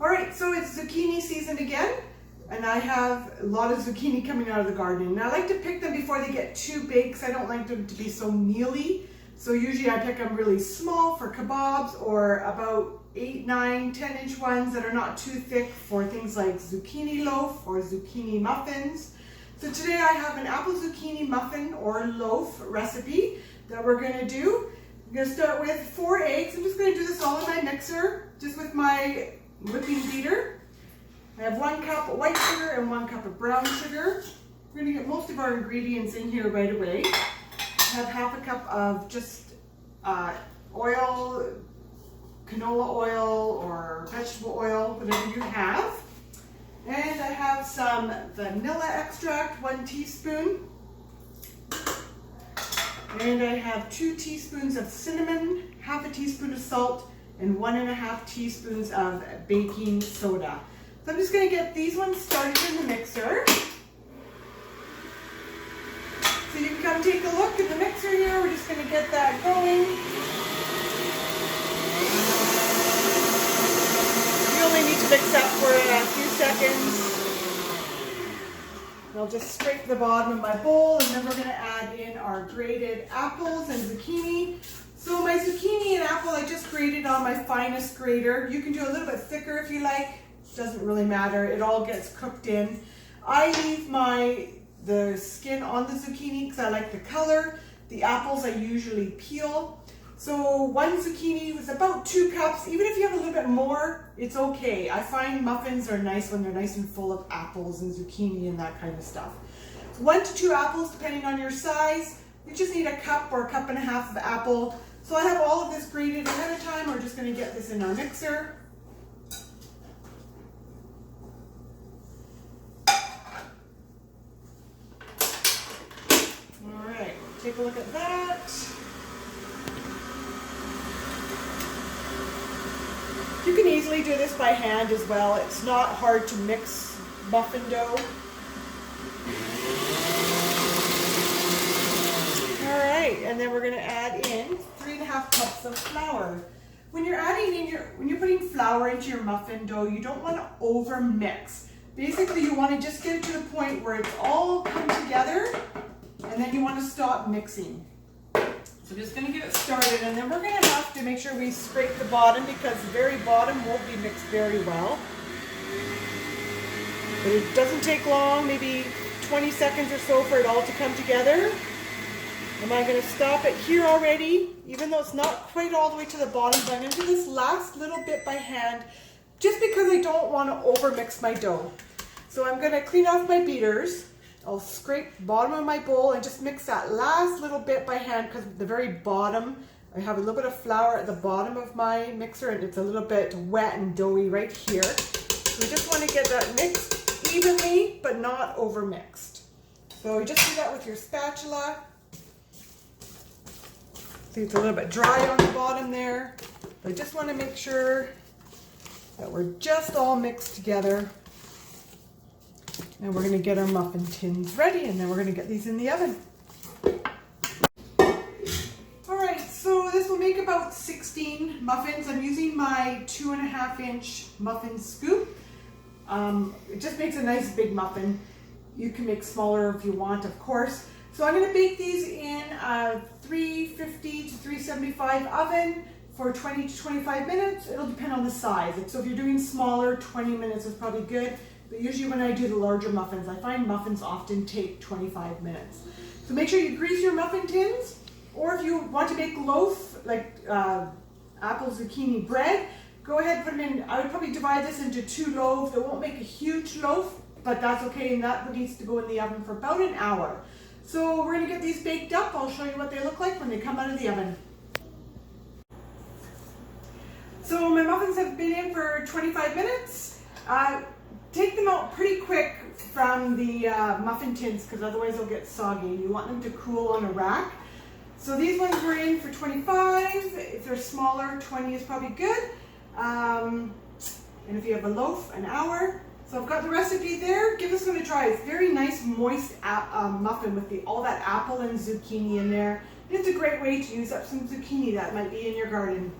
All right, so it's zucchini season again, and I have a lot of zucchini coming out of the garden. And I like to pick them before they get too big because I don't like them to be so mealy. So usually I pick them really small for kebabs, or about 8, 9, 10-inch ones that are not too thick for things like zucchini loaf or zucchini muffins. So today I have an apple zucchini muffin or loaf recipe that we're going to do. I'm going to start with 4 eggs. I'm just going to do this all in my mixer, just with my whipping beater. I have 1 cup of white sugar and 1 cup of brown sugar. We're going to get most of our ingredients in here right away. I have half a cup of just oil, canola oil or vegetable oil, whatever you have. And I have some vanilla extract, 1 teaspoon. And I have 2 teaspoons of cinnamon, half a teaspoon of salt, and 1.5 teaspoons of baking soda. So I'm just going to get these ones started in the mixer. So you can come take a look at the mixer here. We're just going to get that going. You only need to mix up for a few seconds. I'll just scrape the bottom of my bowl, and then we're going to add in our grated apples and zucchini. So my zucchini and apple I just grated on my finest grater. You can do a little bit thicker if you like. Doesn't really matter. It all gets cooked in. I leave the skin on the zucchini because I like the color. The apples I usually peel. So 1 zucchini was about 2 cups. Even if you have a little bit more, it's okay. I find muffins are nice when they're nice and full of apples and zucchini and that kind of stuff. 1 to 2 apples depending on your size. You just need a cup or a cup and a half of apple. So I have all of this grated ahead of time. We're just going to get this in our mixer. All right, take a look at that. You can easily do this by hand as well. It's not hard to mix muffin dough. All right, and then we're going to add in 3.5 cups of flour. When you're putting flour into your muffin dough, you don't want to over mix. Basically, you want to just get it to the point where it's all come together, and then you want to stop mixing. So I'm just going to get it started, and then we're going to have to make sure we scrape the bottom because the very bottom won't be mixed very well. But it doesn't take long, maybe 20 seconds or so for it all to come together. And I'm going to stop it here already, even though it's not quite all the way to the bottom, but I'm going to do this last little bit by hand just because I don't want to over mix my dough. So I'm going to clean off my beaters. I'll scrape the bottom of my bowl and just mix that last little bit by hand because at the very bottom, I have a little bit of flour at the bottom of my mixer and it's a little bit wet and doughy right here. So we just want to get that mixed evenly, but not over mixed. So you just do that with your spatula. See, it's a little bit dry on the bottom there. But I just want to make sure that we're just all mixed together. And we're going to get our muffin tins ready, and then we're going to get these in the oven. All right, so this will make about 16 muffins. I'm using my 2.5-inch muffin scoop. It just makes a nice big muffin. You can make smaller if you want, of course. So I'm going to bake these in a 350 to 375 oven for 20 to 25 minutes. It'll depend on the size. So if you're doing smaller, 20 minutes is probably good. But usually when I do the larger muffins, I find muffins often take 25 minutes. So make sure you grease your muffin tins, or if you want to make loaf, like apple zucchini bread, go ahead and put them in. I would probably divide this into 2 loaves. It won't make a huge loaf, but that's okay, and that needs to go in the oven for about an hour. So we're going to get these baked up. I'll show you what they look like when they come out of the oven. So my muffins have been in for 25 minutes. Take them out pretty quick from the muffin tins because otherwise they'll get soggy. You want them to cool on a rack. So these ones were in for 25. If they're smaller, 20 is probably good. And if you have a loaf, an hour. So I've got the recipe there. Give this one a try. It's very nice, moist muffin with all that apple and zucchini in there. And it's a great way to use up some zucchini that might be in your garden.